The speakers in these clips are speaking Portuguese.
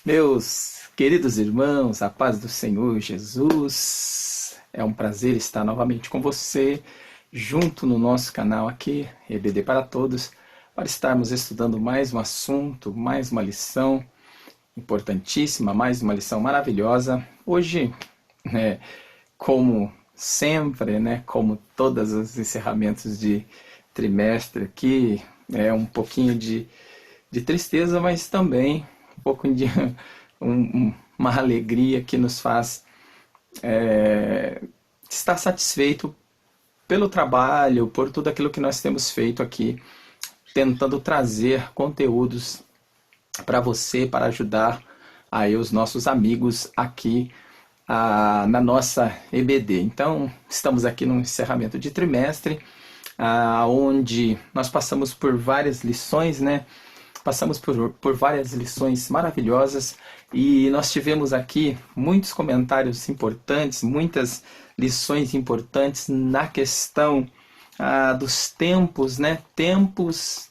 Meus queridos irmãos, a paz do Senhor Jesus, é um prazer estar novamente com você, junto no nosso canal aqui, EBD para Todos, para estarmos estudando mais um assunto, mais uma lição importantíssima, mais uma lição maravilhosa. Hoje, como sempre, como todos os encerramentos de trimestre aqui, é um pouquinho de tristeza, mas também um pouco de uma alegria que nos faz estar satisfeito pelo trabalho, por tudo aquilo que nós temos feito aqui, tentando trazer conteúdos para você, para ajudar aí os nossos amigos aqui na nossa EBD. Então, estamos aqui no encerramento de trimestre, onde nós passamos por várias lições, Passamos por várias lições maravilhosas e nós tivemos aqui muitos comentários importantes, muitas lições importantes na questão dos tempos,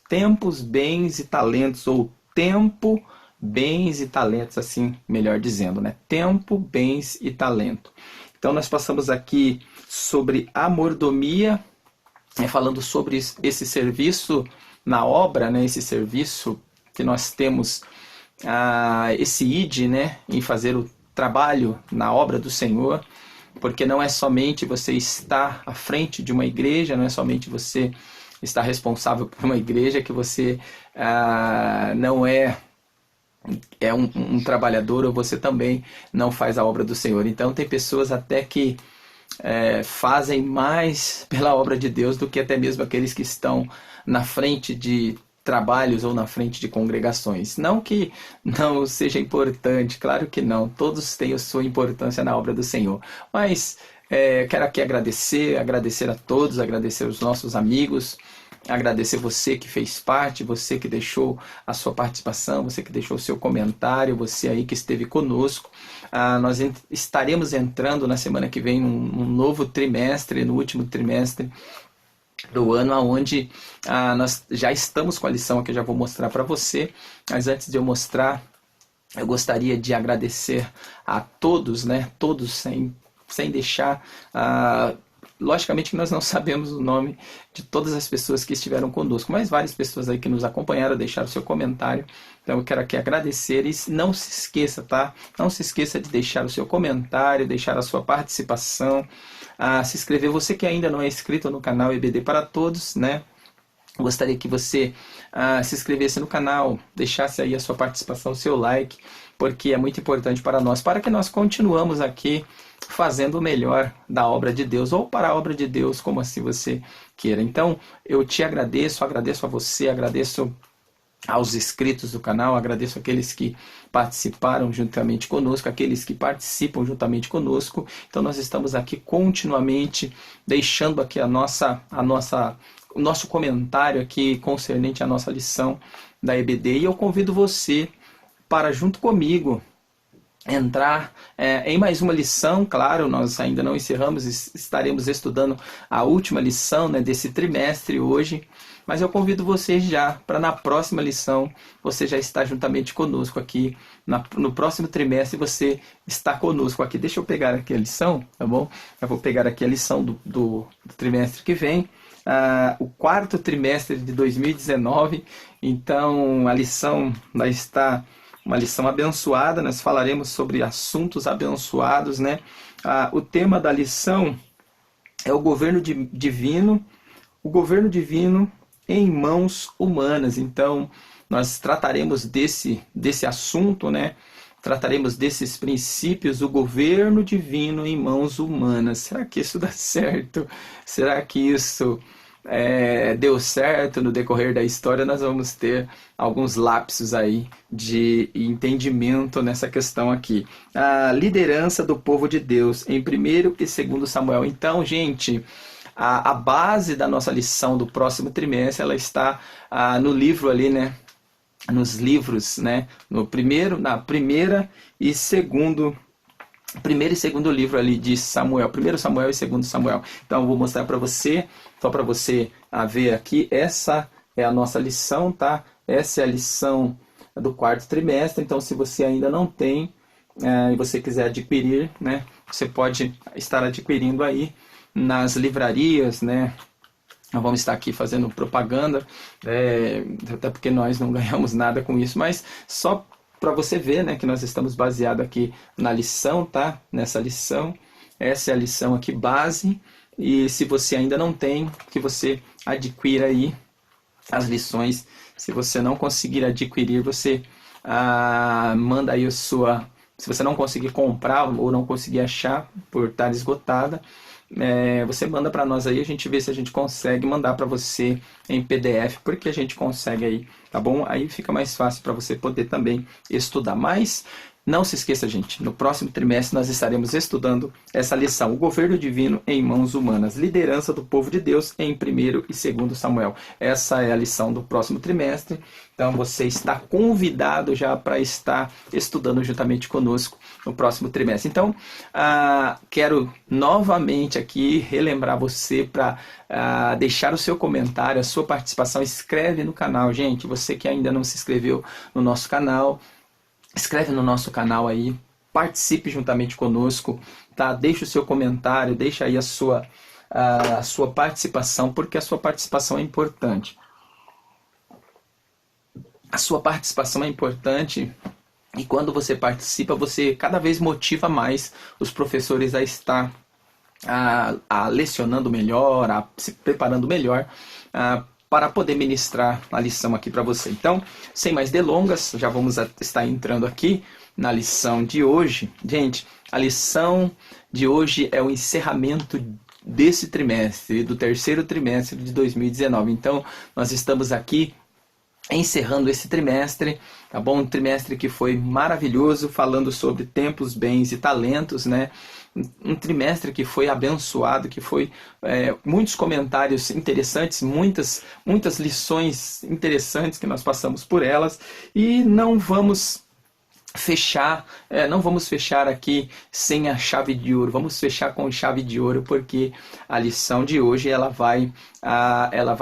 tempos, bens e talentos, ou tempo, bens e talentos, assim melhor dizendo, tempo, bens e talento. Então nós passamos aqui sobre a mordomia, falando sobre esse serviço na obra, esse serviço que nós temos, esse id, em fazer o trabalho na obra do Senhor, porque não é somente você estar à frente de uma igreja, não é somente você estar responsável por uma igreja que você não é um trabalhador, ou você também não faz a obra do Senhor. Então tem pessoas até que fazem mais pela obra de Deus do que até mesmo aqueles que estão na frente de trabalhos ou na frente de congregações. Não que não seja importante, claro que não, todos têm a sua importância na obra do Senhor, mas quero aqui agradecer a todos, agradecer os nossos amigos, agradecer você que fez parte, você que deixou a sua participação, você que deixou o seu comentário, você aí que esteve conosco. Nós estaremos entrando na semana que vem num novo trimestre, no último trimestre do ano, onde nós já estamos com a lição que eu já vou mostrar para você, mas antes de eu mostrar, eu gostaria de agradecer a todos, todos sem deixar, logicamente que nós não sabemos o nome de todas as pessoas que estiveram conosco, mas várias pessoas aí que nos acompanharam, deixaram seu comentário, então eu quero aqui agradecer. E não se esqueça, tá? Não se esqueça de deixar o seu comentário, deixar a sua participação, se inscrever. Você que ainda não é inscrito no canal EBD para Todos, gostaria que você se inscrevesse no canal, deixasse aí a sua participação, o seu like, porque é muito importante para nós, para que nós continuamos aqui fazendo o melhor da obra de Deus, ou para a obra de Deus, como assim você queira. Então, eu te agradeço a você, agradeço aos inscritos do canal, agradeço aqueles que participaram juntamente conosco, aqueles que participam juntamente conosco. Então nós estamos aqui continuamente deixando aqui o nosso comentário aqui concernente à nossa lição da EBD, e eu convido você para, junto comigo, entrar em mais uma lição. Claro, nós ainda não encerramos, estaremos estudando a última lição desse trimestre hoje, mas eu convido você já para, na próxima lição, você já está juntamente conosco aqui, no próximo trimestre você está conosco aqui. Deixa eu pegar aqui a lição, tá bom? Eu vou pegar aqui a lição do trimestre que vem, o quarto trimestre de 2019, então a lição vai estar uma lição abençoada, nós falaremos sobre assuntos abençoados, o tema da lição é o governo divino em mãos humanas. Então, nós trataremos desse assunto, trataremos desses princípios, o governo divino em mãos humanas. Será que isso dá certo? Será que isso deu certo? No decorrer da história nós vamos ter alguns lapsos aí de entendimento nessa questão aqui. A liderança do povo de Deus em 1º e 2º Samuel. Então, gente, a base da nossa lição do próximo trimestre, ela está no livro ali, nos livros, na primeira e segundo livro ali de Samuel, 1º Samuel e 2º Samuel. Então eu vou mostrar para você, só para você ver aqui, essa é a nossa lição, tá? Essa é a lição do quarto trimestre. Então, se você ainda não tem e você quiser adquirir, né, você pode estar adquirindo aí nas livrarias, né? Não vamos estar aqui fazendo propaganda, até porque nós não ganhamos nada com isso, mas só para você ver, né, que nós estamos baseados aqui na lição, tá? Nessa lição, essa é a lição aqui base, e se você ainda não tem, que você adquira aí as lições. Se você não conseguir adquirir, você manda aí a sua... Se você não conseguir comprar ou não conseguir achar por estar esgotada, você manda para nós aí, a gente vê se a gente consegue mandar para você em PDF, porque a gente consegue aí, tá bom? Aí fica mais fácil para você poder também estudar. Mas não se esqueça, gente, no próximo trimestre nós estaremos estudando essa lição, o governo divino em mãos humanas, liderança do povo de Deus em 1º e 2º Samuel. Essa é a lição do próximo trimestre, então você está convidado já para estar estudando juntamente conosco no próximo trimestre. Então, quero novamente aqui relembrar você para deixar o seu comentário, a sua participação, escreve no canal, gente, você que ainda não se inscreveu no nosso canal, escreve no nosso canal aí, participe juntamente conosco, tá? Deixa o seu comentário, deixa aí a sua participação, porque a sua participação é importante. A sua participação é importante e quando você participa, você cada vez motiva mais os professores a estar lecionando melhor, se preparando melhor, para poder ministrar a lição aqui para você. Então, sem mais delongas, já vamos estar entrando aqui na lição de hoje. Gente, a lição de hoje é o encerramento desse trimestre, do 3º trimestre de 2019. Então, nós estamos aqui encerrando esse trimestre, tá bom? Um trimestre que foi maravilhoso, falando sobre tempos, bens e talentos, né? Um trimestre que foi abençoado, que foi muitos comentários interessantes, muitas lições interessantes que nós passamos por elas, e não vamos fechar aqui sem a chave de ouro. Vamos fechar com chave de ouro, porque a lição de hoje ela vai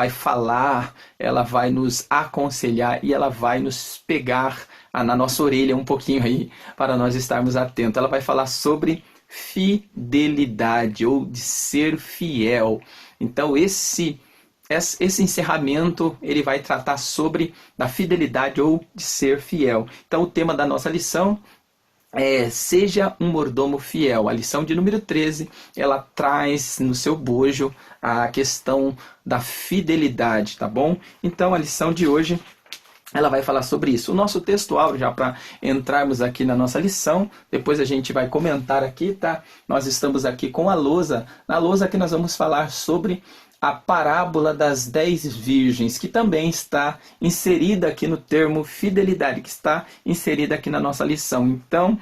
falar, ela vai nos aconselhar e ela vai nos pegar na nossa orelha um pouquinho aí para nós estarmos atentos. Ela vai falar sobre fidelidade ou de ser fiel. Então esse encerramento ele vai tratar sobre a fidelidade ou de ser fiel. Então o tema da nossa lição é seja um mordomo fiel. A lição de número 13, ela traz no seu bojo a questão da fidelidade, tá bom? Então a lição de hoje ela vai falar sobre isso. O nosso texto áureo, já para entrarmos aqui na nossa lição, depois a gente vai comentar aqui, tá? Nós estamos aqui com a lousa. Na lousa aqui nós vamos falar sobre a parábola das 10 virgens, que também está inserida aqui no termo fidelidade, que está inserida aqui na nossa lição. Então,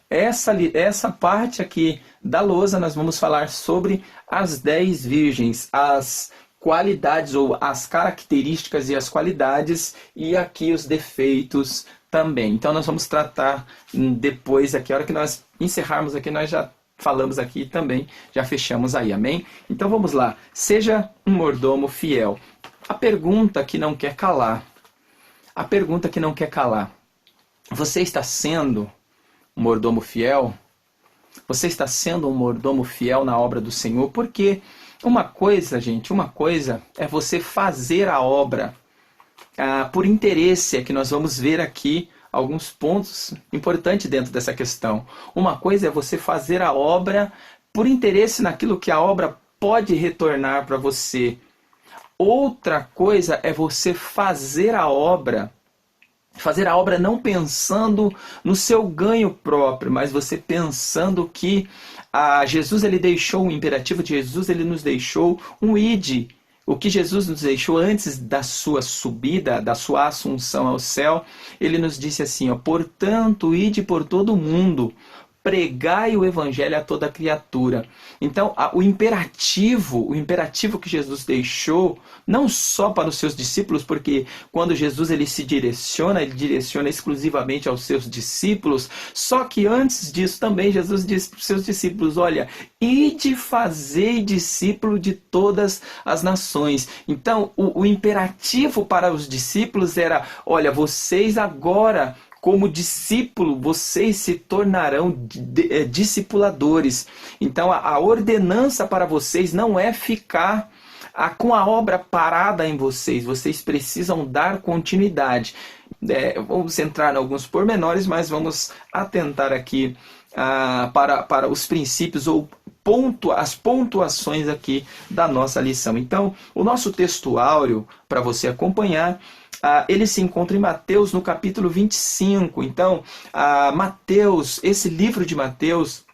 essa parte aqui da lousa nós vamos falar sobre as 10 virgens, as qualidades ou as características e as qualidades, e aqui os defeitos também. Então nós vamos tratar depois aqui, a hora que nós encerrarmos aqui, nós já falamos aqui também, já fechamos aí, amém? Então vamos lá, seja um mordomo fiel. A pergunta que não quer calar, você está sendo um mordomo fiel? Você está sendo um mordomo fiel na obra do Senhor? Porque uma coisa, gente, é você fazer a obra por interesse, é que nós vamos ver aqui alguns pontos importantes dentro dessa questão. Uma coisa é você fazer a obra por interesse naquilo que a obra pode retornar para você. Outra coisa é você fazer a obra não pensando no seu ganho próprio, mas você pensando que Jesus ele deixou o imperativo de Jesus, ele nos deixou um ide. O que Jesus nos deixou antes da sua subida, da sua assunção ao céu, ele nos disse assim, portanto, ide por todo o mundo, pregai o evangelho a toda criatura. Então, o imperativo que Jesus deixou, não só para os seus discípulos, porque quando Jesus ele direciona exclusivamente aos seus discípulos, só que antes disso também Jesus disse para os seus discípulos, olha, ide fazei discípulo de todas as nações. Então, o imperativo para os discípulos era, olha, vocês agora, como discípulo, vocês se tornarão discipuladores. Então, a ordenança para vocês não é ficar com a obra parada em vocês. Vocês precisam dar continuidade. Vamos entrar em alguns pormenores, mas vamos atentar aqui para os princípios ou as pontuações aqui da nossa lição. Então, o nosso texto áureo, para você acompanhar, ele se encontra em Mateus, no capítulo 25. Então, Mateus, esse livro de Mateus,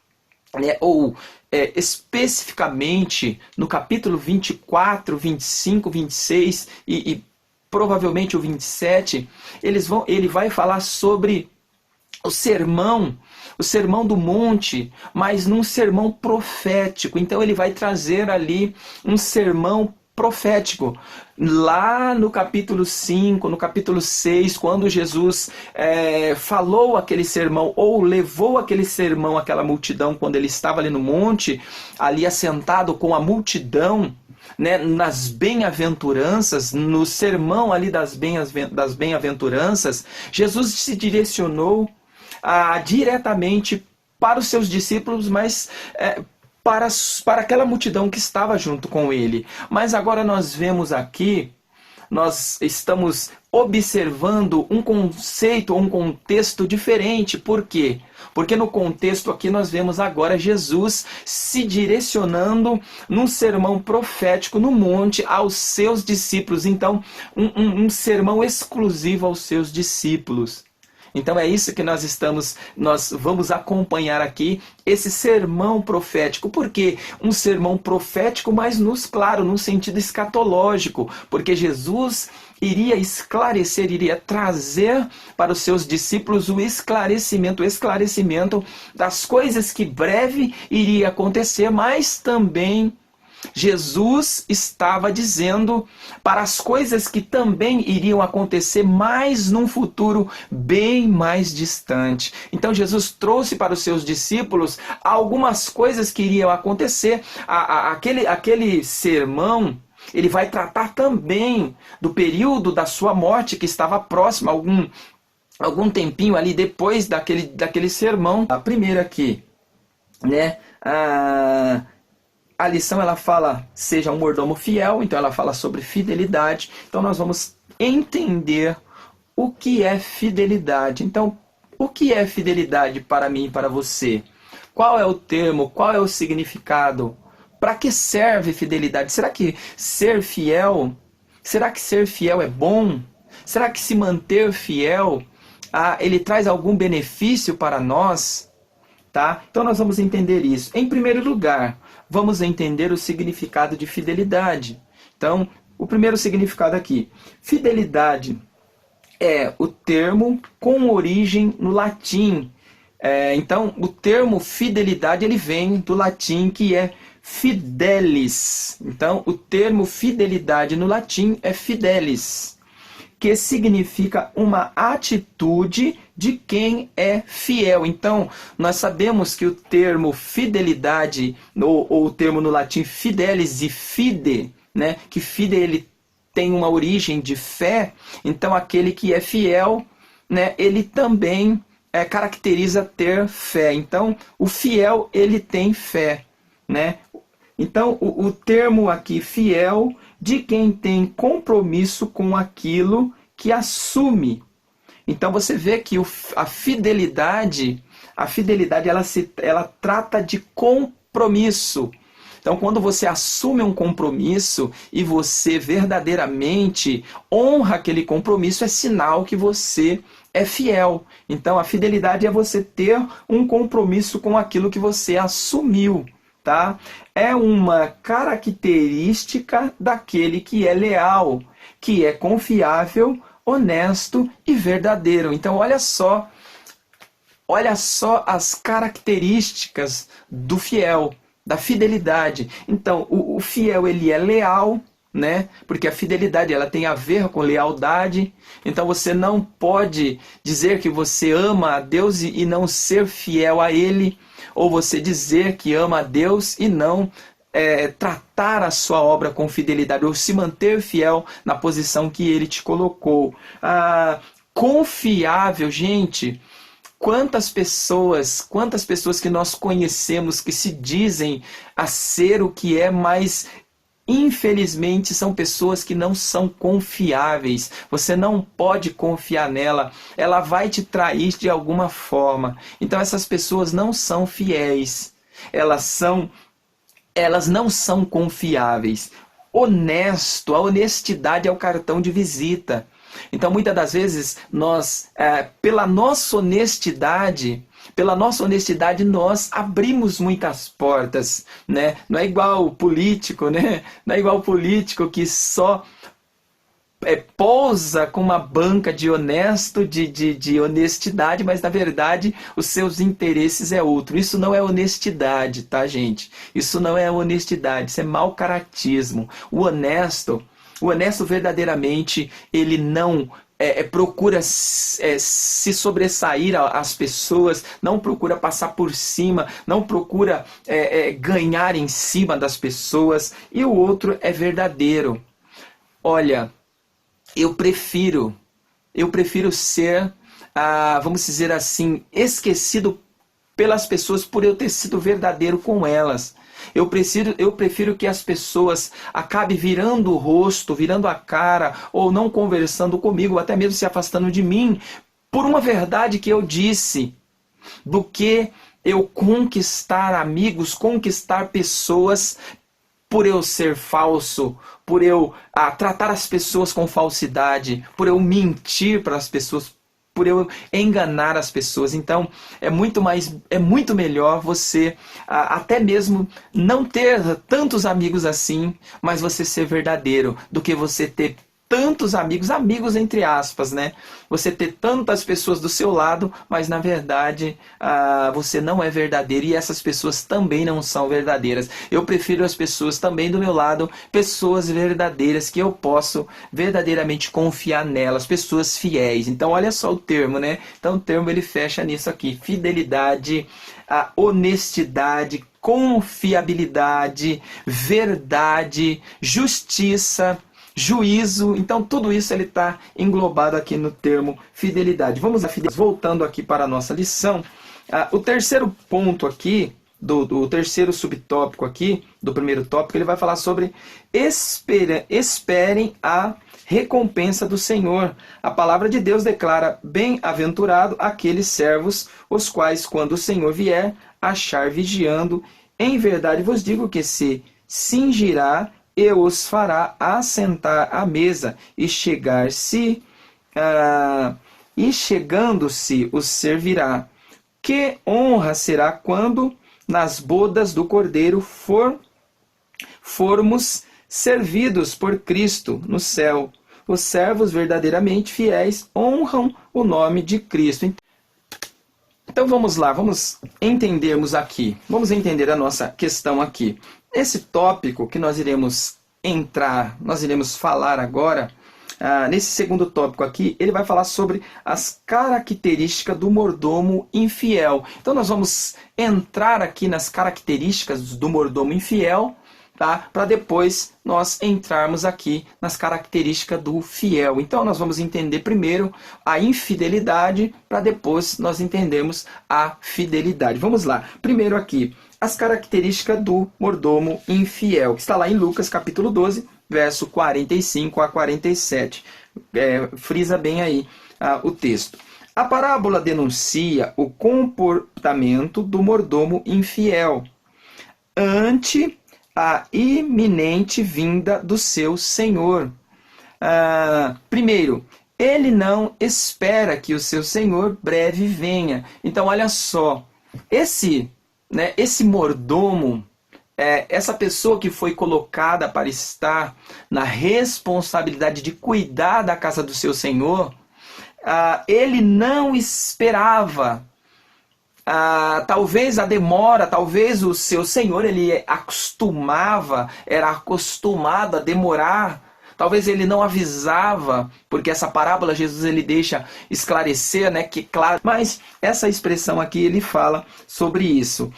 especificamente no capítulo 24, 25, 26 e provavelmente o 27, ele vai falar sobre o sermão do monte, mas num sermão profético. Então ele vai trazer ali um sermão profético. Lá no capítulo 5, no capítulo 6, quando Jesus falou aquele sermão, ou levou aquele sermão àquela multidão, quando ele estava ali no monte, ali assentado com a multidão, né, nas bem-aventuranças, no sermão ali das bem-aventuranças, Jesus se direcionou diretamente para os seus discípulos, mas para aquela multidão que estava junto com ele. Mas agora nós vemos aqui, nós estamos observando um conceito, um contexto diferente. Por quê? Porque no contexto aqui nós vemos agora Jesus se direcionando num sermão profético no monte aos seus discípulos. Então, um sermão exclusivo aos seus discípulos. Então é isso que nós vamos acompanhar aqui, esse sermão profético. Por quê? Um sermão profético, mas claro, num sentido escatológico, porque Jesus iria esclarecer, iria trazer para os seus discípulos o esclarecimento das coisas que breve iria acontecer, mas também Jesus estava dizendo para as coisas que também iriam acontecer, mas num futuro bem mais distante. Então Jesus trouxe para os seus discípulos algumas coisas que iriam acontecer. Aquele sermão, ele vai tratar também do período da sua morte, que estava próximo, algum tempinho ali depois daquele sermão. A primeira aqui, né? A lição ela fala, seja um mordomo fiel, então ela fala sobre fidelidade. Então nós vamos entender o que é fidelidade. Então, o que é fidelidade para mim e para você? Qual é o termo? Qual é o significado? Para que serve fidelidade? Será que ser fiel é bom? Será que se manter fiel, ele traz algum benefício para nós? Tá? Então nós vamos entender isso. Em primeiro lugar, vamos entender o significado de fidelidade. Então, o primeiro significado aqui. Fidelidade é o termo com origem no latim. Então, o termo fidelidade ele vem do latim, que é fidelis. Então, o termo fidelidade no latim é fidelis, que significa uma atitude de quem é fiel. Então, nós sabemos que o termo fidelidade, ou o termo no latim fidelis e fide, né, que fide ele tem uma origem de fé, então aquele que é fiel, né, ele também caracteriza ter fé. Então, o fiel, ele tem fé, né? Então, o termo aqui, fiel, de quem tem compromisso com aquilo que assume. Então, você vê que a fidelidade ela trata de compromisso. Então, quando você assume um compromisso e você verdadeiramente honra aquele compromisso, é sinal que você é fiel. Então, a fidelidade é você ter um compromisso com aquilo que você assumiu. Tá? É uma característica daquele que é leal, que é confiável, honesto e verdadeiro. Então, olha só Olha só as características do fiel, da fidelidade. Então, o fiel, ele é leal, né? Porque a fidelidade, ela tem a ver com lealdade. Então você não pode dizer que você ama a Deus e não ser fiel a Ele, ou você dizer que ama a Deus e não tratar a sua obra com fidelidade, ou se manter fiel na posição que Ele te colocou. Confiável, gente. Quantas pessoas que nós conhecemos que se dizem a ser o que é, mas infelizmente são pessoas que não são confiáveis. Você não pode confiar nela. Ela vai te trair de alguma forma. Então essas pessoas não são fiéis. Elas não são confiáveis. Honesto, a honestidade é o cartão de visita. Então, muitas das vezes, pela nossa honestidade, nós abrimos muitas portas, né? Não é igual o político, né? Não é igual o político que só pousa com uma banca de honesto, de honestidade, mas na verdade os seus interesses é outro. Isso não é honestidade, tá, gente? Isso não é honestidade, isso é mau caratismo. O honesto verdadeiramente, ele não procura se sobressair às pessoas, não procura passar por cima, não procura ganhar em cima das pessoas. E o outro é verdadeiro. Olha, eu prefiro ser, vamos dizer assim, esquecido pelas pessoas por eu ter sido verdadeiro com elas. Eu prefiro que as pessoas acabem virando o rosto, virando a cara, ou não conversando comigo, ou até mesmo se afastando de mim, por uma verdade que eu disse, do que eu conquistar amigos, conquistar pessoas por eu ser falso, por eu tratar as pessoas com falsidade, por eu mentir para as pessoas, por eu enganar as pessoas. Então é muito melhor você até mesmo não ter tantos amigos assim, mas você ser verdadeiro, do que você ter tantos amigos entre aspas, né? Você ter tantas pessoas do seu lado, mas na verdade você não é verdadeiro e essas pessoas também não são verdadeiras. Eu prefiro as pessoas também do meu lado, pessoas verdadeiras que eu posso verdadeiramente confiar nelas, pessoas fiéis. Então olha só o termo, né? Então o termo ele fecha nisso aqui: fidelidade, honestidade, confiabilidade, verdade, justiça, juízo. Então tudo isso ele está englobado aqui no termo fidelidade. Vamos lá, voltando aqui para a nossa lição. O terceiro ponto aqui, do terceiro subtópico aqui, do primeiro tópico, ele vai falar sobre esperem a recompensa do Senhor. A palavra de Deus declara: bem-aventurado aqueles servos, os quais, quando o Senhor vier, achar vigiando. Em verdade vos digo que se cingirá e os fará assentar à mesa, e chegando-se os servirá. Que honra será quando nas bodas do Cordeiro formos servidos por Cristo no céu. Os servos verdadeiramente fiéis honram o nome de Cristo. Então vamos lá, vamos entendermos aqui. Vamos entender a nossa questão aqui. Esse tópico que nós iremos falar agora, nesse segundo tópico aqui, ele vai falar sobre as características do mordomo infiel. Então nós vamos entrar aqui nas características do mordomo infiel, tá? Para depois nós entrarmos aqui nas características do fiel. Então nós vamos entender primeiro a infidelidade, para depois nós entendermos a fidelidade. Vamos lá. Primeiro aqui, as características do mordomo infiel, que está lá em Lucas capítulo 12, verso 45 a 47. Frisa bem aí o texto. A parábola denuncia o comportamento do mordomo infiel ante a iminente vinda do seu senhor. Primeiro, ele não espera que o seu senhor breve venha. Então olha só, esse mordomo, essa pessoa que foi colocada para estar na responsabilidade de cuidar da casa do seu senhor, ele não esperava talvez a demora, talvez o seu senhor era acostumado a demorar. Talvez ele não avisava, porque essa parábola Jesus ele deixa esclarecer, né, que claro, mas essa expressão aqui ele fala sobre isso.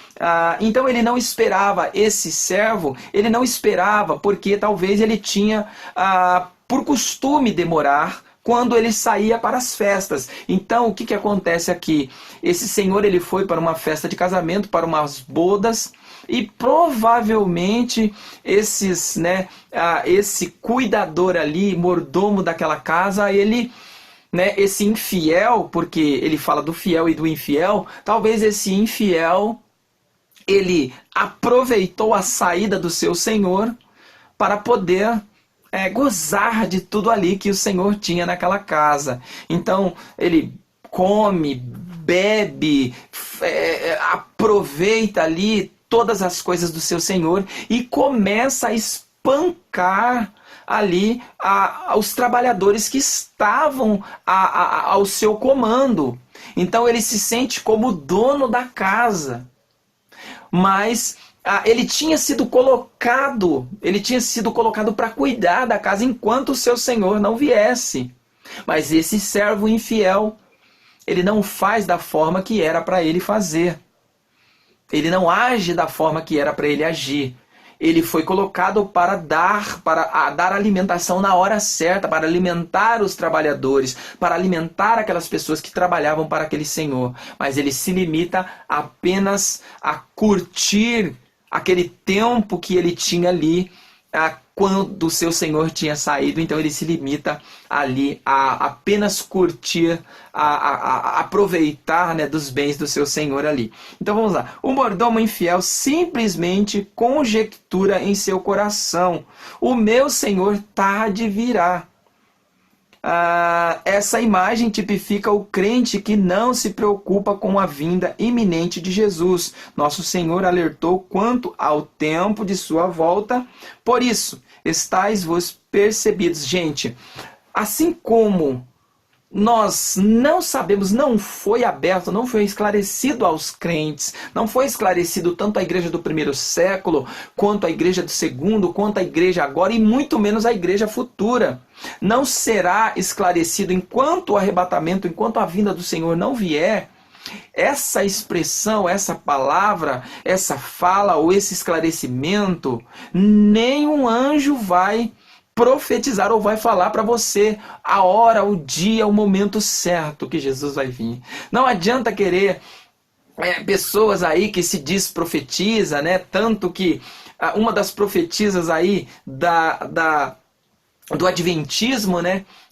Então ele não esperava, esse servo, ele não esperava, porque talvez ele tinha por costume demorar quando ele saía para as festas. Então o que acontece aqui? Esse senhor ele foi para uma festa de casamento, para umas bodas, e provavelmente esse cuidador ali, mordomo daquela casa, ele, esse infiel, porque ele fala do fiel e do infiel, talvez esse infiel, ele aproveitou a saída do seu senhor para poder gozar de tudo ali que o senhor tinha naquela casa. Então ele come, bebe, aproveita ali todas as coisas do seu senhor e começa a espancar ali os trabalhadores que estavam ao seu comando. Então ele se sente como dono da casa. Mas ele tinha sido colocado para cuidar da casa enquanto o seu senhor não viesse. Mas esse servo infiel, ele não faz da forma que era para ele fazer. Ele não age da forma que era para ele agir. Ele foi colocado para dar alimentação na hora certa, para alimentar os trabalhadores, para alimentar aquelas pessoas que trabalhavam para aquele senhor. Mas ele se limita apenas a curtir aquele tempo que ele tinha ali, quando o seu senhor tinha saído. Então ele se limita ali a apenas curtir, a aproveitar, dos bens do seu senhor ali. Então vamos lá. O mordomo infiel simplesmente conjectura em seu coração: o meu senhor tarde virá. Essa imagem tipifica o crente que não se preocupa com a vinda iminente de Jesus. Nosso Senhor alertou quanto ao tempo de sua volta. Por isso, estais-vos percebidos. Gente, assim como nós não sabemos, não foi aberto, não foi esclarecido aos crentes, não foi esclarecido tanto à igreja do primeiro século, quanto à igreja do segundo, quanto à igreja agora, e muito menos à igreja futura. Não será esclarecido enquanto o arrebatamento, enquanto a vinda do Senhor não vier. Essa expressão, essa palavra, essa fala ou esse esclarecimento, nenhum anjo vai profetizar ou vai falar para você a hora, o dia, o momento certo que Jesus vai vir. Não adianta querer pessoas aí que se diz profetiza, tanto que uma das profetisas aí do adventismo,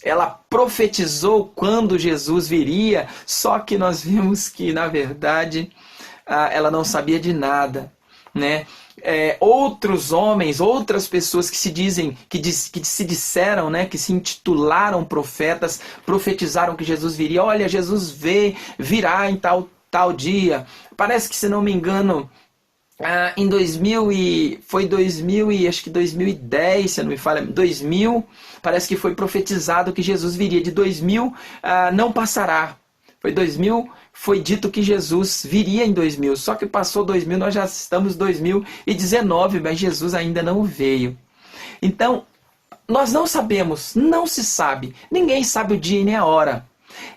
ela profetizou quando Jesus viria, só que nós vimos que na verdade ela não sabia de nada, outros homens, outras pessoas que se dizem, que se disseram, que se intitularam profetas, profetizaram que Jesus viria. Olha, Jesus virá em tal dia. Parece que, se não me engano, em 2010, se não me falha, 2000, parece que foi profetizado que Jesus viria. De 2000 não passará. Foi 2000, foi dito que Jesus viria em 2000, só que passou 2000, nós já estamos em 2019, mas Jesus ainda não veio. Então, nós não sabemos, não se sabe, ninguém sabe o dia e nem a hora.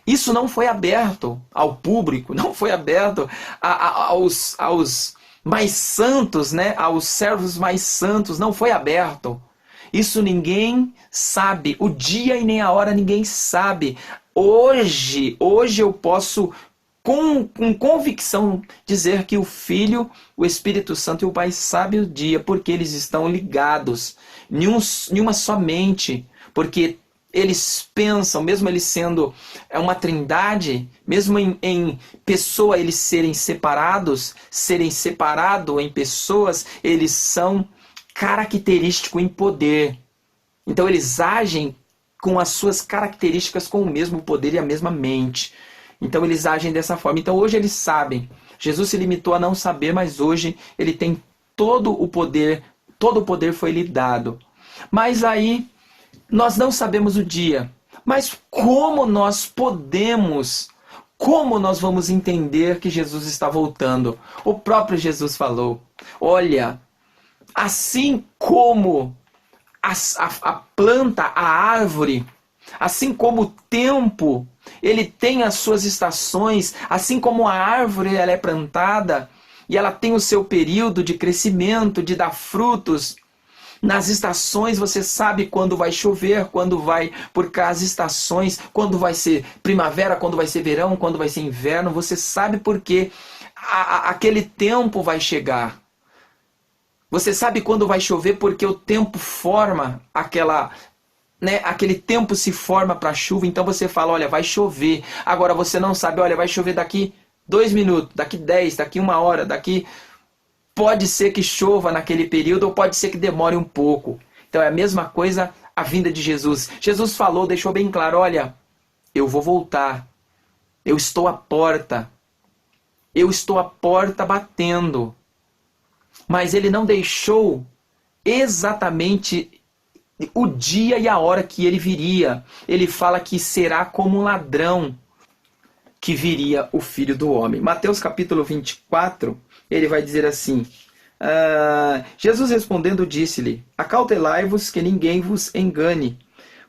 Isso não foi aberto ao público, não foi aberto aos mais santos, aos servos mais santos, não foi aberto. Isso ninguém sabe, o dia e nem a hora ninguém sabe. Hoje eu posso com convicção dizer que o Filho, o Espírito Santo e o Pai sabem o dia, porque eles estão ligados em uma só mente, porque eles pensam, mesmo eles sendo uma trindade, mesmo em pessoa eles serem separados em pessoas, eles são característicos em poder. Então eles agem com as suas características, com o mesmo poder e a mesma mente. Então eles agem dessa forma. Então hoje eles sabem. Jesus se limitou a não saber, mas hoje ele tem todo o poder foi lhe dado. Mas aí nós não sabemos o dia. Mas como nós podemos Como nós vamos entender que Jesus está voltando? O próprio Jesus falou: olha, assim como a planta, a árvore, assim como o tempo, ele tem as suas estações, assim como a árvore ela é plantada e ela tem o seu período de crescimento, de dar frutos. Nas estações você sabe quando vai chover, quando vai, porque as estações, quando vai ser primavera, quando vai ser verão, quando vai ser inverno, você sabe porque aquele tempo vai chegar. Você sabe quando vai chover porque o tempo forma aquele tempo se forma para a chuva, então você fala, olha, vai chover. Agora você não sabe, olha, vai chover daqui 2 minutos, daqui 10, daqui 1 hora, daqui... Pode ser que chova naquele período ou pode ser que demore um pouco. Então é a mesma coisa a vinda de Jesus. Jesus falou, deixou bem claro, olha, eu vou voltar. Eu estou à porta. Eu estou à porta batendo. Mas ele não deixou exatamente o dia e a hora que ele viria. Ele fala que será como um ladrão que viria o Filho do Homem. Mateus capítulo 24... ele vai dizer assim, Jesus respondendo disse-lhe, acautelai-vos que ninguém vos engane,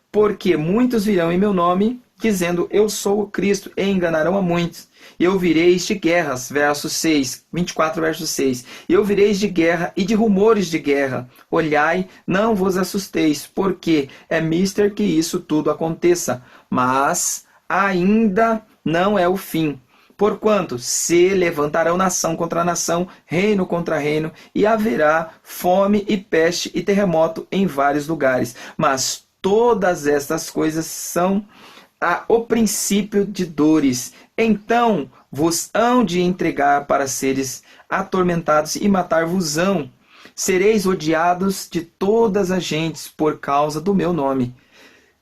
porque muitos virão em meu nome, dizendo, eu sou o Cristo, e enganarão a muitos. E ouvireis de guerras, verso 6, 24, verso 6. E ouvireis de guerra e de rumores de guerra. Olhai, não vos assusteis, porque é mister que isso tudo aconteça. Mas ainda não é o fim. Porquanto se levantarão nação contra nação, reino contra reino, e haverá fome e peste e terremoto em vários lugares. Mas todas estas coisas são o princípio de dores. Então vos hão de entregar para seres atormentados e matar-vos-ão. Sereis odiados de todas as gentes por causa do meu nome.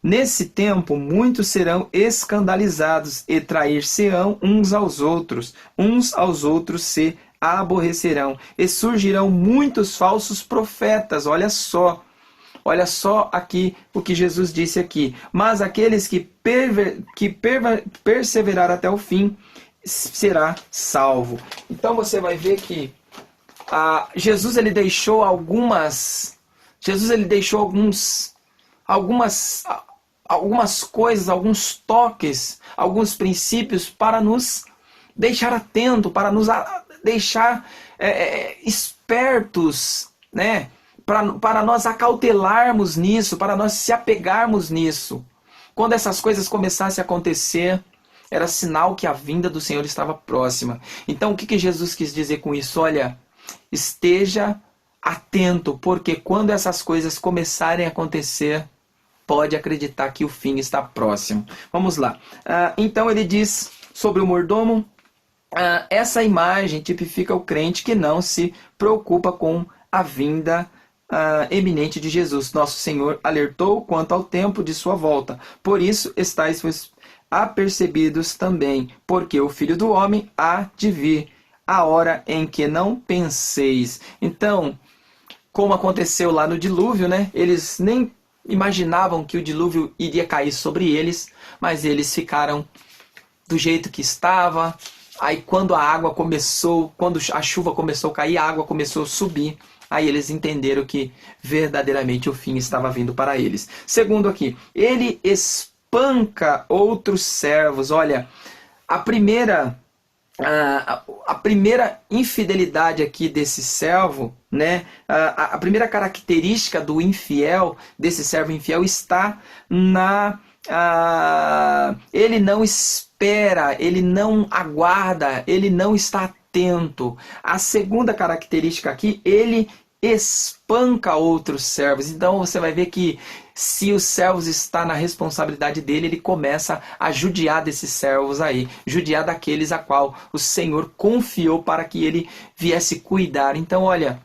Nesse tempo, muitos serão escandalizados e trair-se-ão uns aos outros se aborrecerão. E surgirão muitos falsos profetas. Olha só aqui o que Jesus disse aqui. Mas aqueles que perseverar até o fim será salvo. Então você vai ver que Jesus ele deixou algumas coisas, alguns toques, alguns princípios para nos deixar atento, para nos deixar espertos, né? Para nós acautelarmos nisso, para nós se apegarmos nisso. Quando essas coisas começassem a acontecer, era sinal que a vinda do Senhor estava próxima. Então o que Jesus quis dizer com isso? Olha, esteja atento, porque quando essas coisas começarem a acontecer, pode acreditar que o fim está próximo. Vamos lá. Então ele diz sobre o mordomo, essa imagem tipifica o crente que não se preocupa com a vinda eminente de Jesus. Nosso Senhor alertou quanto ao tempo de sua volta. Por isso estáis apercebidos também, porque o Filho do Homem há de vir a hora em que não penseis. Então, como aconteceu lá no dilúvio, né? Eles nem imaginavam que o dilúvio iria cair sobre eles, mas eles ficaram do jeito que estava. Aí quando quando a chuva começou a cair, a água começou a subir. Aí eles entenderam que verdadeiramente o fim estava vindo para eles. Segundo aqui, ele espanca outros servos. Olha, a primeira infidelidade aqui desse servo, né? A primeira característica do infiel, desse servo infiel, está ele não espera, ele não aguarda, ele não está atento. A segunda característica aqui, ele espanca outros servos. Então você vai ver que se os servos está na responsabilidade dele, ele começa a judiar desses servos aí, judiar daqueles a qual o Senhor confiou para que ele viesse cuidar. Então olha,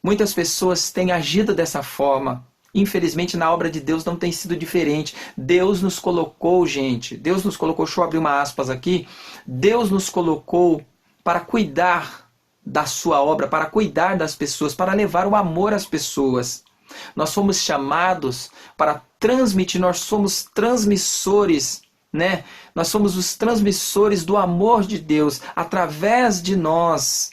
muitas pessoas têm agido dessa forma. Infelizmente na obra de Deus não tem sido diferente. Deus nos colocou, gente, Deus nos colocou, deixa eu abrir uma aspas aqui, Deus nos colocou para cuidar da sua obra, para cuidar das pessoas, para levar o amor às pessoas. Nós fomos chamados para transmitir, nós somos transmissores né? Nós somos os transmissores do amor de Deus. Através de nós,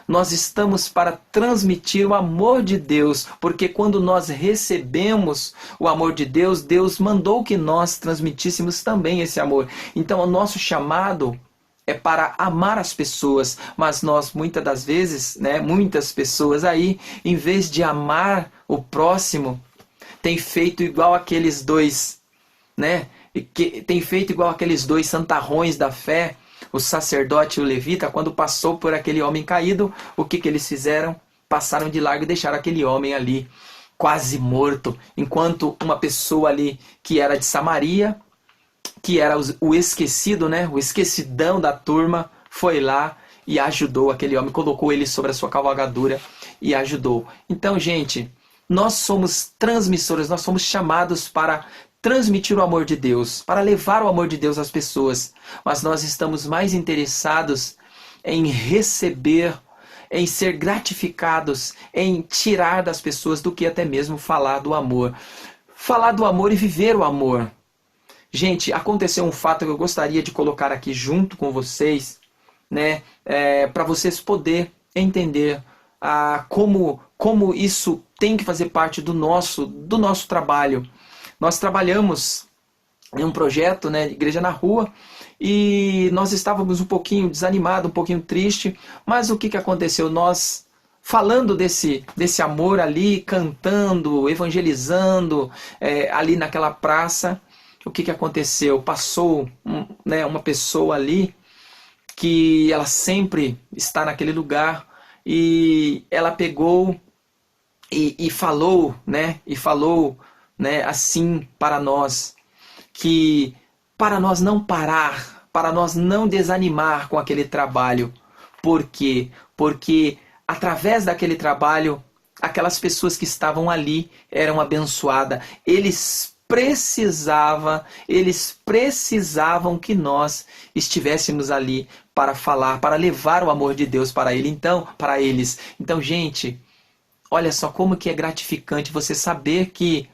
nós estamos para transmitir o amor de Deus, porque quando nós recebemos o amor de Deus, Deus mandou que nós transmitíssemos também esse amor. Então, o nosso chamado é para amar as pessoas, mas nós muitas das vezes, né, muitas pessoas aí, em vez de amar o próximo, tem feito igual aqueles dois, né? Tem feito igual aqueles dois santarrões da fé, o sacerdote e o levita. Quando passou por aquele homem caído, o que eles fizeram? Passaram de largo e deixaram aquele homem ali, quase morto, enquanto uma pessoa ali que era de Samaria, que era o esquecido, né? O esquecidão da turma, foi lá e ajudou aquele homem, colocou ele sobre a sua cavalgadura e ajudou. Então, gente, nós somos transmissores, nós somos chamados para transmitir o amor de Deus, para levar o amor de Deus às pessoas, mas nós estamos mais interessados em receber, em ser gratificados, em tirar das pessoas do que até mesmo falar do amor. Falar do amor e viver o amor. Gente, aconteceu um fato que eu gostaria de colocar aqui junto com vocês, né, para vocês poderem entender como isso tem que fazer parte do nosso trabalho. Nós trabalhamos em um projeto, né, Igreja na Rua, e nós estávamos um pouquinho desanimados, um pouquinho tristes, mas o que aconteceu? Nós, falando desse amor ali, cantando, evangelizando, ali naquela praça, o que aconteceu? Passou uma pessoa ali, que ela sempre está naquele lugar, e ela pegou e falou, né, assim para nós, que para nós não parar, para nós não desanimar com aquele trabalho. Por quê? Porque através daquele trabalho, aquelas pessoas que estavam ali eram abençoadas. Eles precisavam que nós estivéssemos ali para falar, para levar o amor de Deus para eles. Então, gente, olha só como que é gratificante você saber que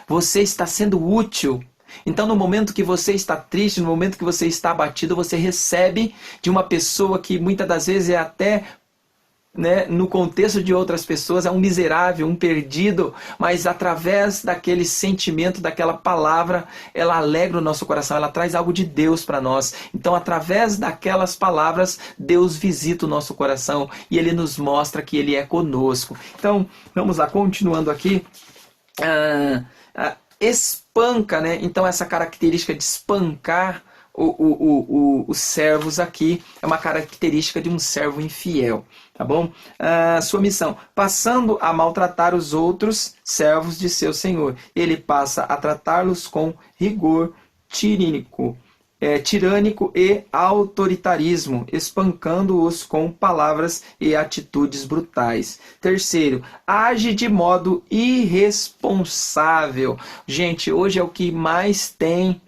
você está sendo útil. Então, no momento que você está triste, no momento que você está abatido, você recebe de uma pessoa que muitas das vezes é até, né, no contexto de outras pessoas, é um miserável, um perdido, mas através daquele sentimento, daquela palavra, ela alegra o nosso coração, ela traz algo de Deus para nós. Então, através daquelas palavras, Deus visita o nosso coração e Ele nos mostra que Ele é conosco. Então, vamos lá, continuando aqui. Espanca, né? Então essa característica de espancar os servos aqui é uma característica de um servo infiel, tá bom? Sua missão, passando a maltratar os outros servos de seu senhor, ele passa a tratá-los com rigor tirânico e autoritarismo, espancando-os com palavras e atitudes brutais. Terceiro, age de modo irresponsável. Gente, hoje é o que mais tem,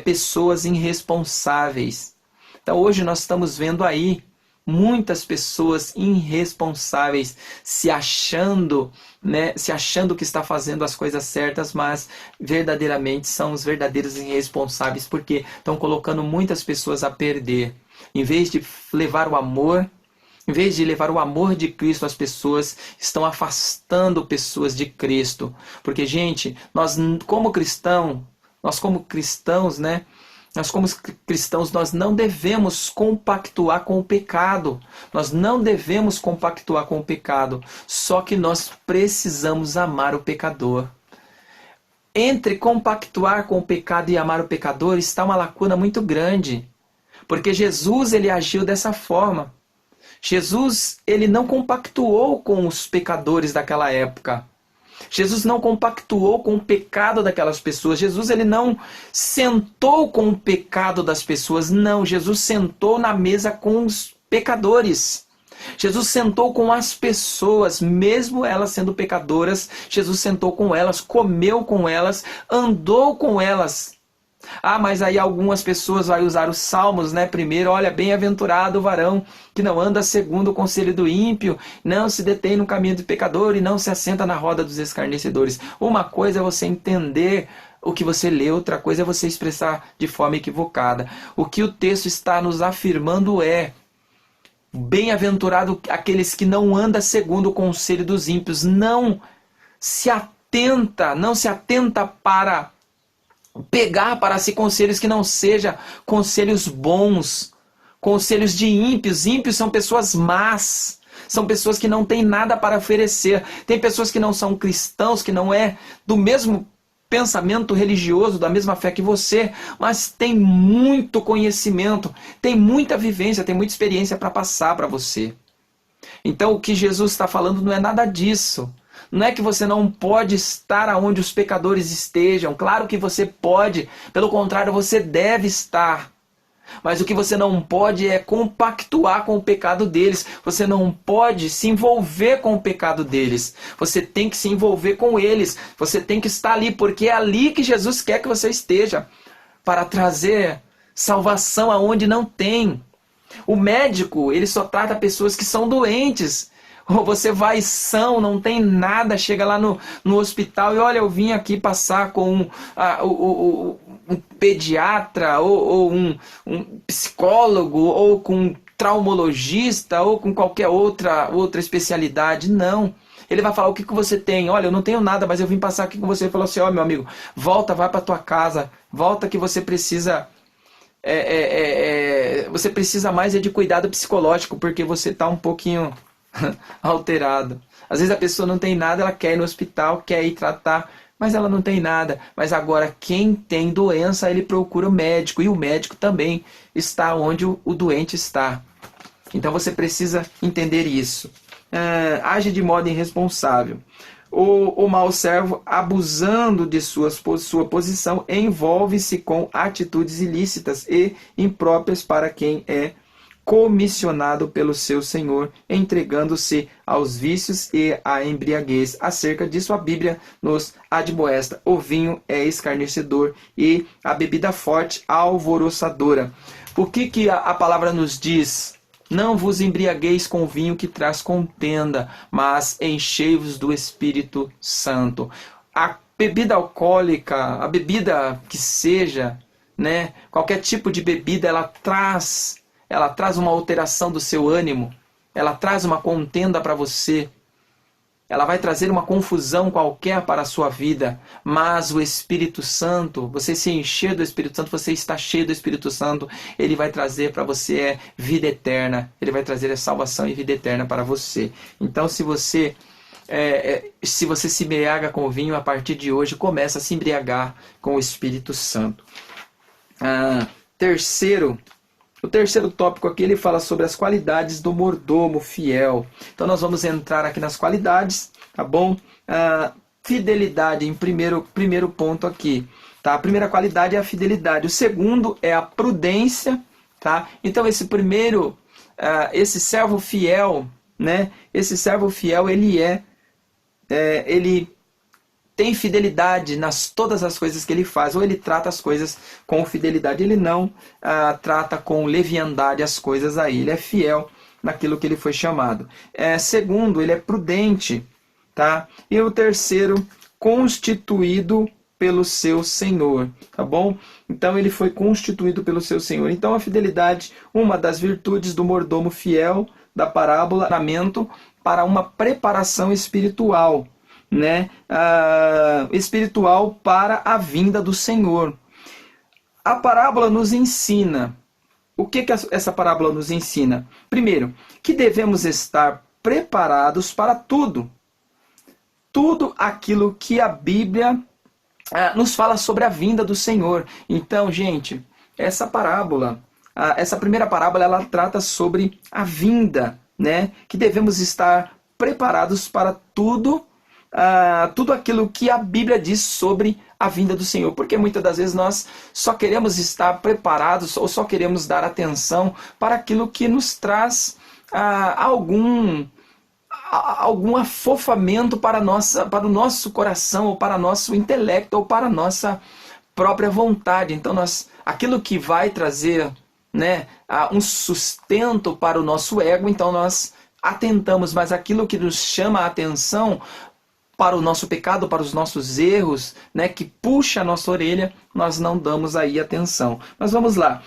pessoas irresponsáveis. Então hoje nós estamos vendo aí muitas pessoas irresponsáveis, se achando que está fazendo as coisas certas, mas verdadeiramente são os verdadeiros irresponsáveis, porque estão colocando muitas pessoas a perder. Em vez de levar o amor de Cristo às pessoas, estão afastando pessoas de Cristo. Porque, gente, nós como cristãos, né? Nós como cristãos, nós não devemos compactuar com o pecado. Nós não devemos compactuar com o pecado. Só que nós precisamos amar o pecador. Entre compactuar com o pecado e amar o pecador está uma lacuna muito grande. Porque Jesus, ele agiu dessa forma. Jesus, ele não compactuou com os pecadores daquela época. Jesus não compactuou com o pecado daquelas pessoas. Jesus, ele não sentou com o pecado das pessoas. Não, Jesus sentou na mesa com os pecadores. Jesus sentou com as pessoas, mesmo elas sendo pecadoras. Jesus sentou com elas, comeu com elas, andou com elas. Mas aí algumas pessoas vão usar os salmos, né? Primeiro, olha, bem-aventurado o varão que não anda segundo o conselho do ímpio, não se detém no caminho do pecador e não se assenta na roda dos escarnecedores. Uma coisa é você entender o que você lê, outra coisa é você expressar de forma equivocada. O que o texto está nos afirmando é: bem-aventurado aqueles que não andam segundo o conselho dos ímpios. Não se atenta para pegar para si conselhos que não sejam conselhos bons, conselhos de ímpios. Ímpios são pessoas más, são pessoas que não têm nada para oferecer. Tem pessoas que não são cristãos, que não é do mesmo pensamento religioso, da mesma fé que você, mas tem muito conhecimento, tem muita vivência, tem muita experiência para passar para você. Então o que Jesus está falando não é nada disso. Não é que você não pode estar onde os pecadores estejam. Claro que você pode, pelo contrário, você deve estar. Mas o que você não pode é compactuar com o pecado deles. Você não pode se envolver com o pecado deles. Você tem que se envolver com eles. Você tem que estar ali, porque é ali que Jesus quer que você esteja, para trazer salvação aonde não tem. O médico, ele só trata pessoas que são doentes. Ou você vai são, não tem nada, chega lá no hospital e olha, eu vim aqui passar com um pediatra, ou um psicólogo, ou com um traumologista, ou com qualquer outra especialidade. Não. Ele vai falar: o que você tem? Olha, eu não tenho nada, mas eu vim passar aqui com você. Ele falou assim: ó, meu amigo, volta, vai para tua casa, volta que você precisa... você precisa mais de cuidado psicológico, porque você está um pouquinho alterado. Às vezes a pessoa não tem nada, ela quer ir no hospital, quer ir tratar, mas ela não tem nada. Mas agora quem tem doença, ele procura o médico, e o médico também está onde o doente está. Então você precisa entender isso. Age de modo irresponsável. O mau servo, abusando de sua posição, envolve-se com atitudes ilícitas e impróprias para quem é comissionado pelo seu senhor, entregando-se aos vícios e à embriaguez. Acerca disso a Bíblia nos admoesta: o vinho é escarnecedor e a bebida forte alvoroçadora. O que a palavra nos diz? Não vos embriagueis com vinho que traz contenda, mas enchei-vos do Espírito Santo. A bebida alcoólica, a bebida que seja, né, qualquer tipo de bebida, ela traz uma alteração do seu ânimo, ela traz uma contenda para você, ela vai trazer uma confusão qualquer para a sua vida. Mas o Espírito Santo, você se encher do Espírito Santo, você está cheio do Espírito Santo, ele vai trazer para você vida eterna, ele vai trazer salvação e vida eterna para você. Então se você se embriaga com o vinho, a partir de hoje começa a se embriagar com o Espírito Santo. O terceiro tópico aqui, ele fala sobre as qualidades do mordomo fiel. Então nós vamos entrar aqui nas qualidades, tá bom? Fidelidade em primeiro ponto aqui, tá? A primeira qualidade é a fidelidade. O segundo é a prudência, tá? Então esse servo fiel, né? Esse servo fiel, ele tem fidelidade nas todas as coisas que ele faz, ou ele trata as coisas com fidelidade, ele não trata com leviandade as coisas aí, ele é fiel naquilo que ele foi chamado. Segundo, ele é prudente, tá? E o terceiro, constituído pelo seu Senhor, tá bom? Então ele foi constituído pelo seu Senhor. Então a fidelidade, uma das virtudes do mordomo fiel da parábola, para uma preparação espiritual, né? Espiritual para a vinda do Senhor. A parábola nos ensina. O que essa parábola nos ensina? Primeiro, que devemos estar preparados para tudo. Tudo aquilo que a Bíblia nos fala sobre a vinda do Senhor. Então, gente, essa primeira parábola, ela trata sobre a vinda, né? Que devemos estar preparados para tudo aquilo que a Bíblia diz sobre a vinda do Senhor, porque muitas das vezes nós só queremos estar preparados ou só queremos dar atenção para aquilo que nos traz algum afofamento para o nosso coração, ou para o nosso intelecto, ou para a nossa própria vontade. Então aquilo que vai trazer, né, um sustento para o nosso ego, então nós atentamos, mas aquilo que nos chama a atenção para o nosso pecado, para os nossos erros, né, que puxa a nossa orelha, nós não damos aí atenção. Mas vamos lá.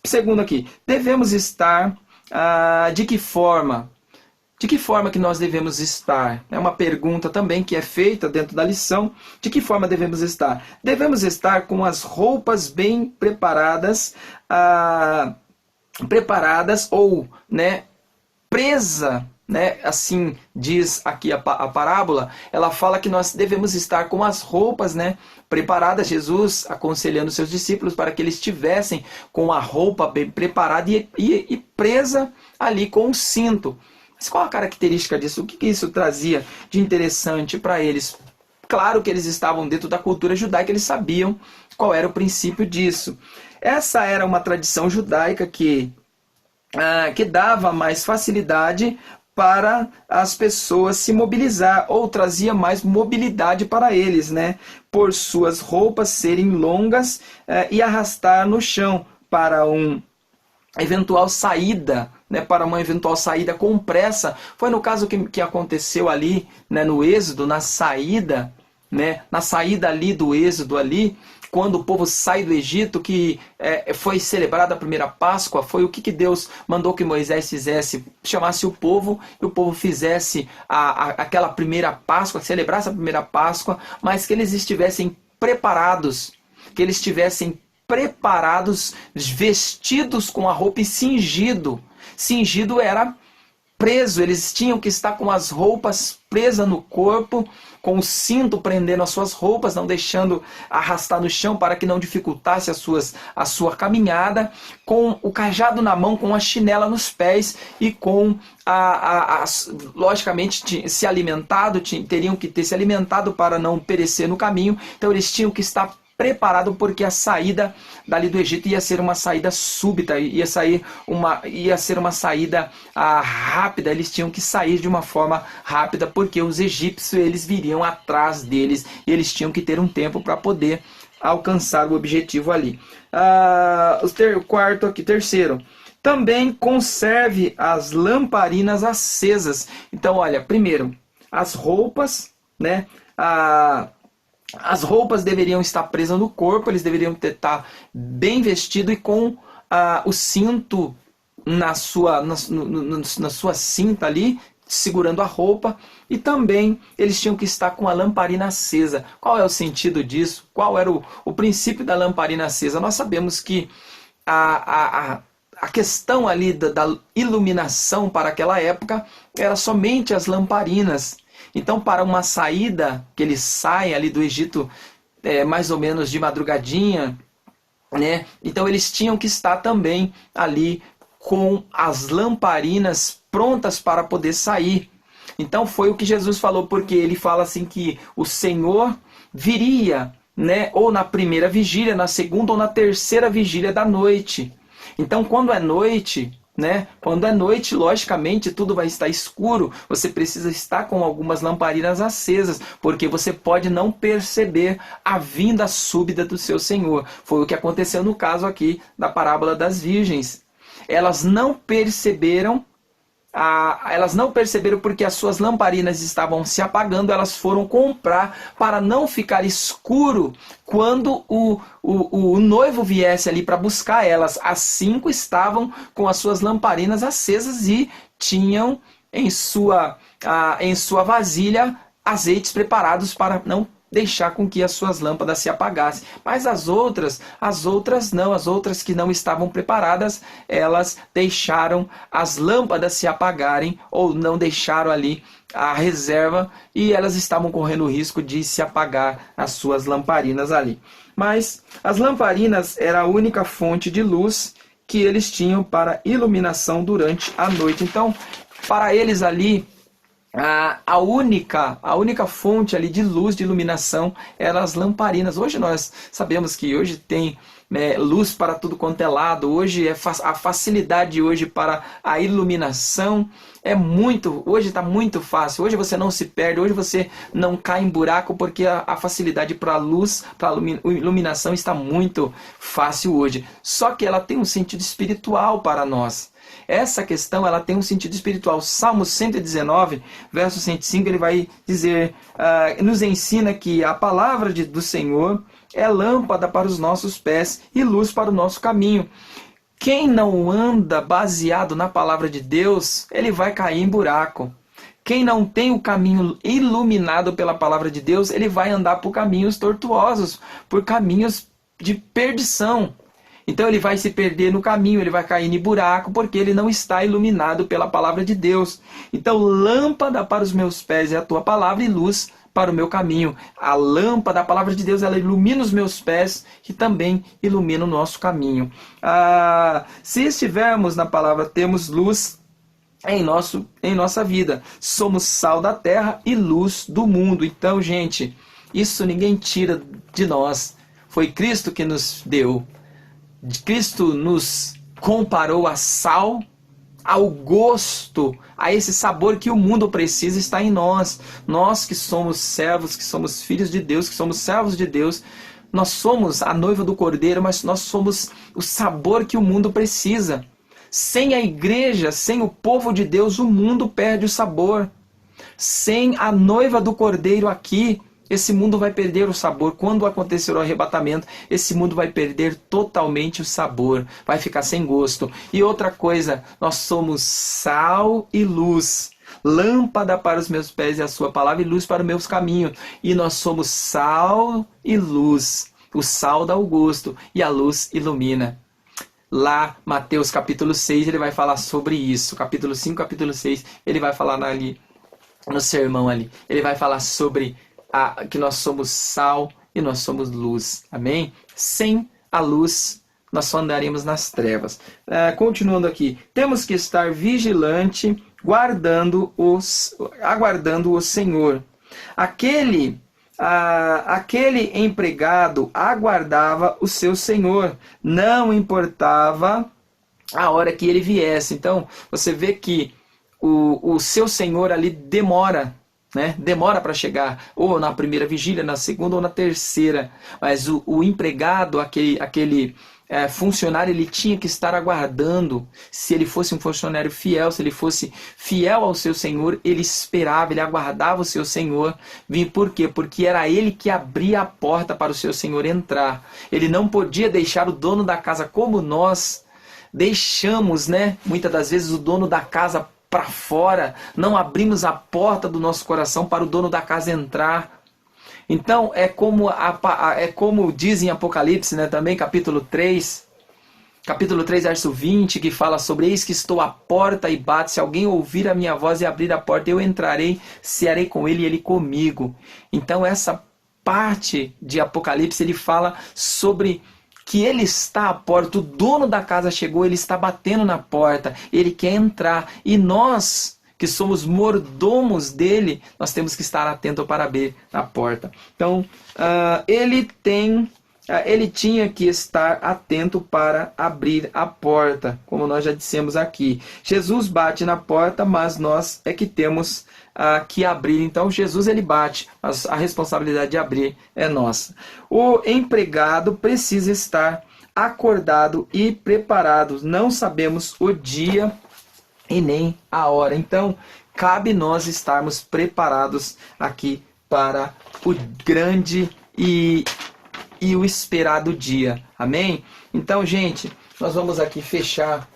Segundo aqui, devemos estar de que forma? De que forma que nós devemos estar? É uma pergunta também que é feita dentro da lição. De que forma devemos estar? Devemos estar com as roupas bem preparadas, ou, né, presa, né, assim diz aqui a parábola, ela fala que nós devemos estar com as roupas, né, preparadas, Jesus aconselhando seus discípulos para que eles estivessem com a roupa bem preparada e presa ali com o cinto. Mas qual a característica disso? O que isso trazia de interessante para eles? Claro que eles estavam dentro da cultura judaica, eles sabiam qual era o princípio disso. Essa era uma tradição judaica que dava mais facilidade para as pessoas se mobilizar, ou trazia mais mobilidade para eles, né? Por suas roupas serem longas e arrastar no chão para uma eventual saída com pressa. Foi no caso que aconteceu ali, né, no Êxodo, na saída ali do Êxodo ali, quando o povo sai do Egito, que foi celebrada a primeira Páscoa. Foi o que Deus mandou que Moisés fizesse: chamasse o povo e o povo fizesse aquela primeira Páscoa, celebrasse a primeira Páscoa, mas que eles estivessem preparados, vestidos com a roupa e cingido. Cingido era preso, eles tinham que estar com as roupas presas no corpo, com o cinto prendendo as suas roupas, não deixando arrastar no chão para que não dificultasse a sua caminhada, com o cajado na mão, com a chinela nos pés e com logicamente teriam que ter se alimentado para não perecer no caminho. Então eles tinham que estar preparado, porque a saída dali do Egito ia ser uma saída súbita, ia ser uma saída rápida. Eles tinham que sair de uma forma rápida, porque os egípcios eles viriam atrás deles e eles tinham que ter um tempo para poder alcançar o objetivo ali. Terceiro, também conserve as lamparinas acesas. Então, olha, primeiro, as roupas, né? As roupas deveriam estar presas no corpo, eles deveriam estar bem vestidos e com o cinto na sua cinta ali, segurando a roupa. E também eles tinham que estar com a lamparina acesa. Qual é o sentido disso? Qual era o princípio da lamparina acesa? Nós sabemos que a questão ali da iluminação para aquela época era somente as lamparinas. Então, para uma saída, que eles saem ali do Egito mais ou menos de madrugadinha, né? Então eles tinham que estar também ali com as lamparinas prontas para poder sair. Então foi o que Jesus falou, porque ele fala assim que o Senhor viria, né, ou na primeira vigília, na segunda ou na terceira vigília da noite. Então quando é noite, né? Quando é noite, logicamente, tudo vai estar escuro. Você precisa estar com algumas lamparinas acesas, porque você pode não perceber a vinda súbita do seu Senhor. Foi o que aconteceu no caso aqui da parábola das virgens. Elas não perceberam porque as suas lamparinas estavam se apagando. Elas foram comprar para não ficar escuro quando o noivo viesse ali para buscar elas. As 5 estavam com as suas lamparinas acesas e tinham em sua vasilha azeites preparados para não deixar com que as suas lâmpadas se apagassem. Mas as outras não, as outras que não estavam preparadas, elas deixaram as lâmpadas se apagarem, ou não deixaram ali a reserva, e elas estavam correndo o risco de se apagar as suas lamparinas ali. Mas as lamparinas era a única fonte de luz que eles tinham para iluminação durante a noite. Então, para eles ali, a única fonte ali de luz, de iluminação, eram as lamparinas. Hoje nós sabemos que hoje tem luz para tudo quanto é lado. Hoje a facilidade hoje para a iluminação hoje está muito fácil. Hoje você não se perde, hoje você não cai em buraco, porque a facilidade para a luz, para a iluminação está muito fácil hoje. Só que ela tem um sentido espiritual para nós. Essa questão ela tem um sentido espiritual. Salmo 119, verso 105, ele vai dizer, nos ensina que a palavra do Senhor é lâmpada para os nossos pés e luz para o nosso caminho. Quem não anda baseado na palavra de Deus, ele vai cair em buraco. Quem não tem o caminho iluminado pela palavra de Deus, ele vai andar por caminhos tortuosos, por caminhos de perdição. Então ele vai se perder no caminho, ele vai cair em buraco, porque ele não está iluminado pela palavra de Deus. Então, lâmpada para os meus pés é a tua palavra e luz para o meu caminho. A lâmpada, a palavra de Deus, ela ilumina os meus pés e também ilumina o nosso caminho. Se estivermos na palavra, temos luz em nossa vida. Somos sal da terra e luz do mundo. Então, gente, isso ninguém tira de nós. Foi Cristo que nos deu. Cristo nos comparou a sal, ao gosto, a esse sabor que o mundo precisa está em nós. Nós que somos servos, que somos filhos de Deus, que somos servos de Deus, nós somos a noiva do Cordeiro, mas nós somos o sabor que o mundo precisa. Sem a igreja, sem o povo de Deus, o mundo perde o sabor. Sem a noiva do Cordeiro aqui, esse mundo vai perder o sabor. Quando acontecer o arrebatamento, esse mundo vai perder totalmente o sabor. Vai ficar sem gosto. E outra coisa, nós somos sal e luz. Lâmpada para os meus pés é a sua palavra e luz para os meus caminhos. E nós somos sal e luz. O sal dá o gosto e a luz ilumina. Lá, Mateus capítulo 6, ele vai falar sobre isso. Capítulo 5, capítulo 6, ele vai falar ali, no sermão ali. Ele vai falar sobre que nós somos sal e nós somos luz. Amém? Sem a luz, nós só andaremos nas trevas. Continuando aqui. Temos que estar vigilante, aguardando o Senhor. Aquele empregado aguardava o seu senhor. Não importava a hora que ele viesse. Então, você vê que o seu senhor ali demora. Demora para chegar, ou na primeira vigília, na segunda ou na terceira. Mas o empregado, aquele funcionário, ele tinha que estar aguardando. Se ele fosse um funcionário fiel, se ele fosse fiel ao seu senhor, ele esperava, ele aguardava o seu senhor. Por quê? Porque era ele que abria a porta para o seu senhor entrar. Ele não podia deixar o dono da casa, como nós deixamos, muitas das vezes, o dono da casa para fora, não abrimos a porta do nosso coração para o dono da casa entrar. Então é como diz em Apocalipse, também capítulo 3, verso 20, que fala sobre: eis que estou à porta e bato, se alguém ouvir a minha voz e abrir a porta, eu entrarei, cearei com ele e ele comigo. Então essa parte de Apocalipse, ele fala sobre que ele está à porta, o dono da casa chegou, ele está batendo na porta, ele quer entrar. E nós, que somos mordomos dele, nós temos que estar atentos para abrir a porta. Então, ele tinha que estar atento para abrir a porta, como nós já dissemos aqui. Jesus bate na porta, mas nós é que temos que abrir. Então Jesus ele bate, mas a responsabilidade de abrir é nossa. O empregado precisa estar acordado e preparado. Não sabemos o dia e nem a hora. Então cabe nós estarmos preparados aqui para o grande e o esperado dia. Amém? Então, gente, nós vamos aqui fechar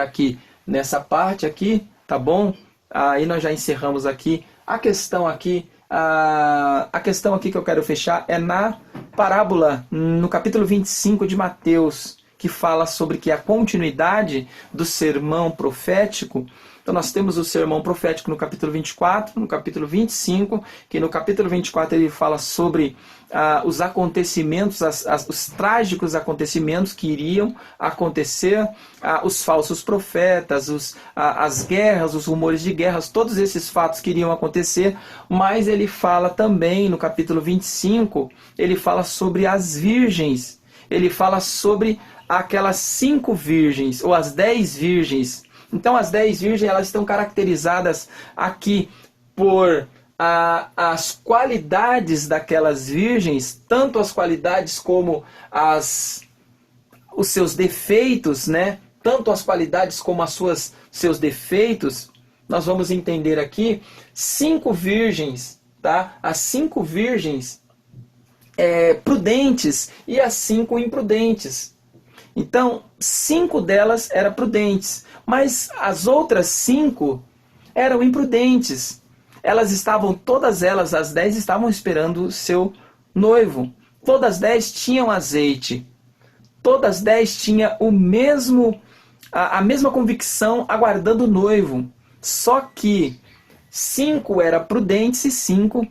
aqui nessa parte aqui, tá bom? Aí nós já encerramos aqui. A questão aqui que eu quero fechar é na parábola, no capítulo 25 de Mateus, que fala sobre que a continuidade do sermão profético. Então nós temos o sermão profético no capítulo 24, no capítulo 25, que no capítulo 24 ele fala sobre os acontecimentos, os trágicos acontecimentos que iriam acontecer, os falsos profetas, as guerras, os rumores de guerras, todos esses fatos que iriam acontecer. Mas ele fala também no capítulo 25, ele fala sobre as virgens. ele fala sobre aquelas 5 virgens, ou as 10 virgens. Então as 10 virgens, elas estão caracterizadas aqui por as qualidades daquelas virgens, tanto as qualidades como os seus defeitos, né? Tanto as qualidades como seus defeitos. Nós vamos entender aqui 5 virgens, tá? As 5 virgens prudentes e as 5 imprudentes. Então, 5 delas eram prudentes, mas as outras 5 eram imprudentes. Elas estavam, todas elas, as 10 estavam esperando o seu noivo. Todas 10 tinham azeite. Todas 10 tinham a mesma convicção aguardando o noivo. Só que 5 eram prudentes e 5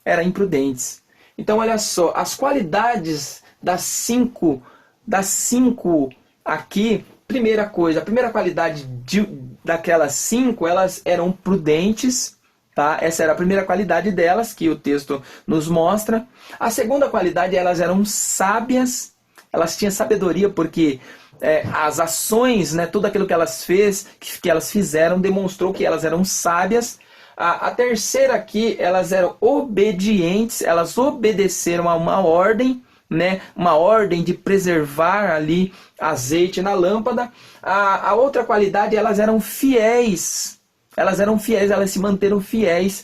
eram imprudentes. Então, olha só, as qualidades das 5 aqui, primeira coisa, a primeira qualidade daquelas 5, elas eram prudentes. Tá? Essa era a primeira qualidade delas, que o texto nos mostra. A segunda qualidade, elas eram sábias, elas tinham sabedoria, porque as ações, né, tudo aquilo que elas fizeram, demonstrou que elas eram sábias. A terceira aqui, elas eram obedientes, elas obedeceram a uma ordem, né, uma ordem de preservar ali azeite na lâmpada. A outra qualidade, elas eram fiéis. Elas se manteram fiéis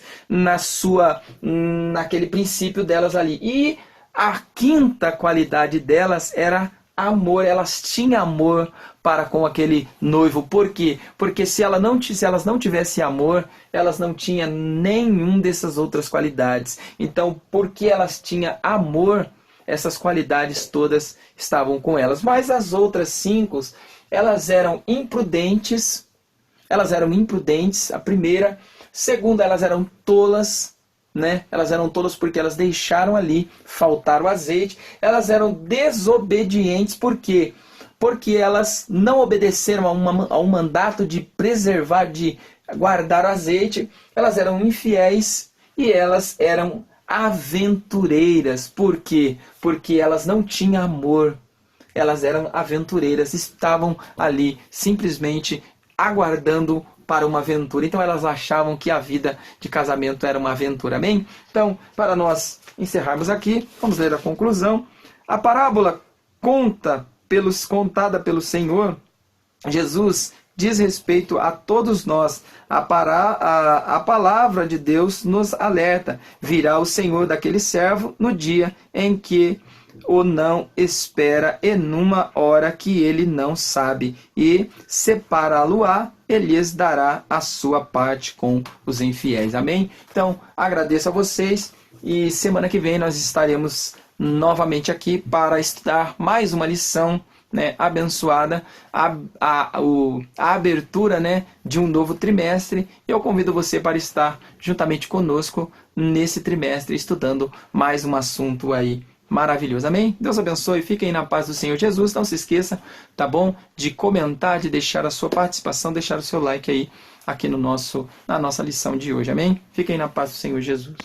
naquele princípio delas ali. E a quinta qualidade delas era amor. Elas tinham amor para com aquele noivo. Por quê? Porque se elas não tivessem amor, elas não tinham nenhum dessas outras qualidades. Então, porque elas tinham amor, essas qualidades todas estavam com elas. Mas as outras 5, elas eram imprudentes. Elas eram imprudentes, a primeira. Segunda, elas eram tolas, né? Elas eram tolas porque elas deixaram ali faltar o azeite. Elas eram desobedientes, por quê? Porque elas não obedeceram a um mandato de preservar, de guardar o azeite. Elas eram infiéis e elas eram aventureiras. Por quê? Porque elas não tinham amor. Elas eram aventureiras, estavam ali simplesmente aguardando para uma aventura. Então elas achavam que a vida de casamento era uma aventura. Amém? Então, para nós encerrarmos aqui, vamos ler a conclusão. A parábola contada pelo Senhor Jesus diz respeito a todos nós. A palavra de Deus nos alerta. Virá o Senhor daquele servo no dia em que o não espera e numa hora que ele não sabe, e separá-lo-á, ele lhes dará a sua parte com os infiéis. Amém? Então, agradeço a vocês e semana que vem nós estaremos novamente aqui para estudar mais uma lição, né, abençoada, a abertura, né, de um novo trimestre. Eu convido você para estar juntamente conosco nesse trimestre, estudando mais um assunto aí maravilhoso. Amém? Deus abençoe. Fiquem na paz do Senhor Jesus. Não se esqueça, tá bom? De comentar, de deixar a sua participação, deixar o seu like aí aqui na nossa lição de hoje. Amém? Fiquem na paz do Senhor Jesus.